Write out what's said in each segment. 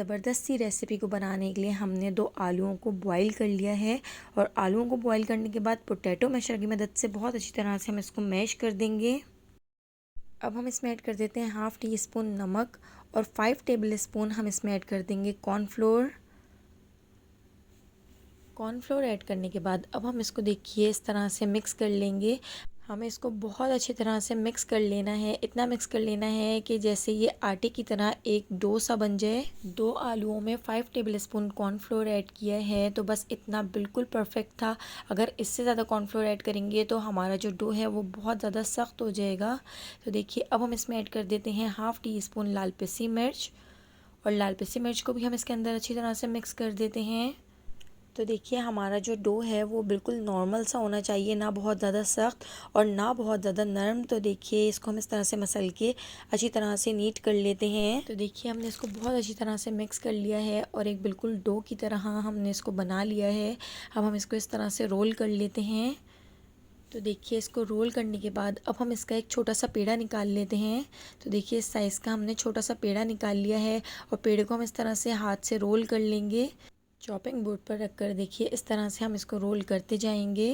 ज़बरदस्त सी रेसिपी को बनाने के लिए हमने 2 आलूओं को बॉईल कर लिया है और आलूओं को बॉईल करने के बाद पोटैटो मैशर की मदद से बहुत अच्छी तरह से हम इसको मैश कर देंगे। अब हम इसमें ऐड कर देते हैं हाफ़ टी स्पून नमक और 5 टेबल स्पून हम इसमें ऐड कर देंगे कॉर्नफ्लोर। कॉर्नफ्लोर ऐड करने के बाद अब हम इसको देखिए इस तरह से मिक्स कर लेंगे। हमें इसको बहुत अच्छी तरह से मिक्स कर लेना है, इतना मिक्स कर लेना है कि जैसे ये आटे की तरह एक डो सा बन जाए। 2 आलूओं में 5 टेबल स्पून कॉर्नफ्लोर ऐड किया है तो बस इतना बिल्कुल परफेक्ट था। अगर इससे ज़्यादा कॉर्नफ्लोर ऐड करेंगे तो हमारा जो डो है वो बहुत ज़्यादा सख्त हो जाएगा। तो देखिए अब हम इसमें ऐड कर देते हैं हाफ़ टी स्पून लाल पिसी मिर्च और लाल पिसी मिर्च को भी हम इसके अंदर अच्छी तरह से मिक्स कर देते हैं। तो देखिए हमारा जो डो है वो बिल्कुल नॉर्मल सा होना चाहिए, ना बहुत ज़्यादा सख्त और ना बहुत ज़्यादा नरम। तो देखिए इसको हम इस तरह से मसल के अच्छी तरह से नीट कर लेते हैं। तो देखिए हमने इसको बहुत अच्छी तरह से मिक्स कर लिया है और एक बिल्कुल डो की तरह हमने इसको बना लिया है। अब हम इसको इस तरह से रोल कर लेते हैं। तो देखिए इसको रोल करने के बाद अब हम इसका एक छोटा सा पेड़ा निकाल लेते हैं। तो देखिए इस साइज़ का हमने छोटा सा पेड़ा निकाल लिया है और पेड़े को हम इस तरह से हाथ से रोल कर लेंगे। चॉपिंग बोर्ड पर रखकर देखिए इस तरह से हम इसको रोल करते जाएंगे।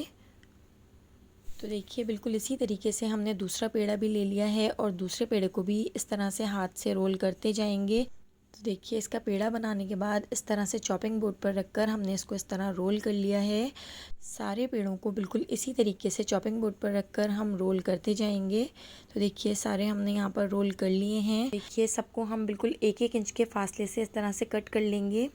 तो देखिए बिल्कुल इसी तरीके से हमने दूसरा पेड़ा भी ले लिया है और दूसरे पेड़े को भी इस तरह से हाथ से रोल करते जाएंगे। तो देखिए इसका पेड़ा बनाने के बाद इस तरह से चॉपिंग बोर्ड पर रखकर हमने इसको इस तरह रोल कर लिया है। सारे पेड़ों को बिल्कुल इसी तरीके से चॉपिंग बोर्ड पर रखकर हम रोल करते जाएंगे। तो देखिए सारे हमने यहाँ पर रोल कर लिए हैं। देखिए सबको हम बिल्कुल 1-1 इंच के फासले से इस तरह से कट कर लेंगे।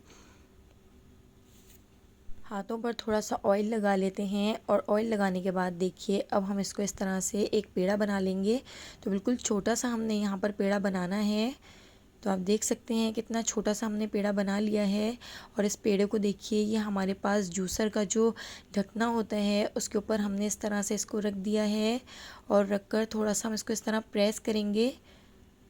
हाथों पर थोड़ा सा ऑयल लगा लेते हैं और ऑयल लगाने के बाद देखिए अब हम इसको इस तरह से एक पेड़ा बना लेंगे। तो बिल्कुल छोटा सा हमने यहाँ पर पेड़ा बनाना है। तो आप देख सकते हैं कितना छोटा सा हमने पेड़ा बना लिया है। और इस पेड़े को देखिए ये हमारे पास जूसर का जो ढकना होता है उसके ऊपर हमने इस तरह से इसको रख दिया है और रख कर थोड़ा सा हम इसको इस तरह प्रेस करेंगे।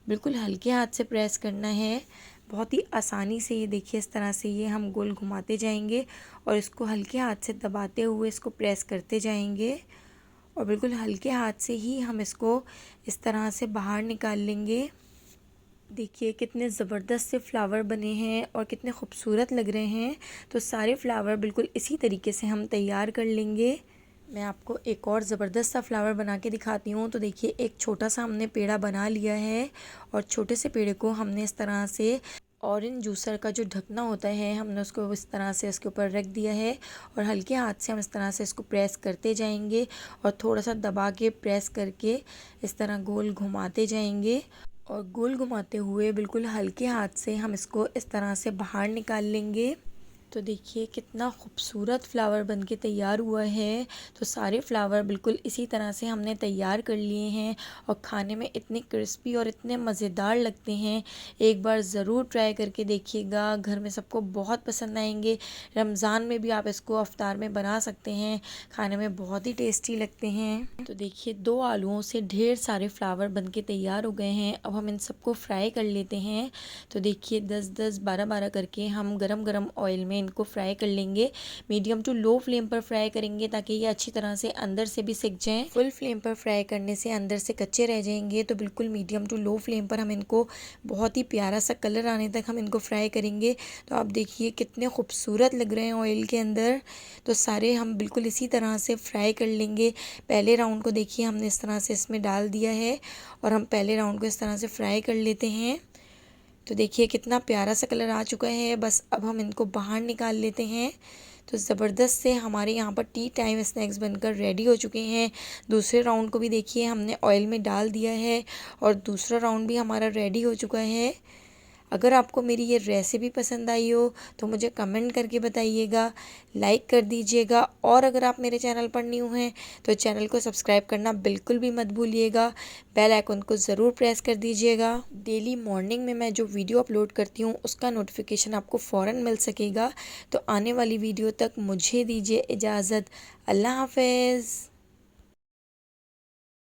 बिल्कुल हल्के हाथ से प्रेस करना है, बहुत ही आसानी से। ये देखिए इस तरह से ये हम गोल घुमाते जाएंगे और इसको हल्के हाथ से दबाते हुए इसको प्रेस करते जाएंगे और बिल्कुल हल्के हाथ से ही हम इसको इस तरह से बाहर निकाल लेंगे। देखिए कितने ज़बरदस्त से फ्लावर बने हैं और कितने खूबसूरत लग रहे हैं। तो सारे फ्लावर बिल्कुल इसी तरीके से हम तैयार कर लेंगे। मैं आपको एक और ज़बरदस्त सा फ्लावर बना के दिखाती हूँ। तो देखिए एक छोटा सा हमने पेड़ा बना लिया है और छोटे से पेड़े को हमने इस तरह से ऑरेंज जूसर का जो ढकना होता है हमने उसको इस तरह से उसके ऊपर रख दिया है और हल्के हाथ से हम इस तरह से इसको प्रेस करते जाएंगे और थोड़ा सा दबा के प्रेस करके इस तरह गोल घुमाते जाएंगे और गोल घुमाते हुए बिल्कुल हल्के हाथ से हम इसको इस तरह से बाहर निकाल लेंगे। तो देखिए कितना खूबसूरत फ्लावर बनके तैयार हुआ है। तो सारे फ्लावर बिल्कुल इसी तरह से हमने तैयार कर लिए हैं और खाने में इतने क्रिस्पी और इतने मज़ेदार लगते हैं। एक बार ज़रूर ट्राई करके देखिएगा, घर में सबको बहुत पसंद आएंगे। रमज़ान में भी आप इसको अफ्तार में बना सकते हैं, खाने में बहुत ही टेस्टी लगते हैं। तो देखिए 2 आलूओं से ढेर सारे फ्लावर बनके तैयार हो गए हैं। अब हम इन सबको फ्राई कर लेते हैं। तो देखिए 10-10, 12-12 करके हम गरम गरम ऑयल में इनको फ्राई कर लेंगे। मीडियम टू लो फ्लेम पर फ्राई करेंगे ताकि ये अच्छी तरह से अंदर से भी सिक जाएं। फुल फ्लेम पर फ्राई करने से अंदर से कच्चे रह जाएंगे। तो बिल्कुल मीडियम टू लो फ्लेम पर हम इनको बहुत ही प्यारा सा कलर आने तक हम इनको फ्राई करेंगे। तो आप देखिए कितने खूबसूरत लग रहे हैं ऑयल के अंदर। तो सारे हम बिल्कुल इसी तरह से फ्राई कर लेंगे। पहले राउंड को देखिए हमने इस तरह से इसमें डाल दिया है और हम पहले राउंड को इस तरह से फ्राई कर लेते हैं। तो देखिए कितना प्यारा सा कलर आ चुका है। बस अब हम इनको बाहर निकाल लेते हैं। तो ज़बरदस्त से हमारे यहाँ पर टी टाइम स्नैक्स बनकर रेडी हो चुके हैं। दूसरे राउंड को भी देखिए हमने ऑयल में डाल दिया है और दूसरा राउंड भी हमारा रेडी हो चुका है। अगर आपको मेरी ये रेसिपी पसंद आई हो तो मुझे कमेंट करके बताइएगा, लाइक कर दीजिएगा और अगर आप मेरे चैनल पर न्यू हैं तो चैनल को सब्सक्राइब करना बिल्कुल भी मत भूलिएगा। बेल आइकन को ज़रूर प्रेस कर दीजिएगा। डेली मॉर्निंग में मैं जो वीडियो अपलोड करती हूँ उसका नोटिफिकेशन आपको फ़ौरन मिल सकेगा। तो आने वाली वीडियो तक मुझे दीजिए इजाज़त। अल्लाह हाफ़िज़।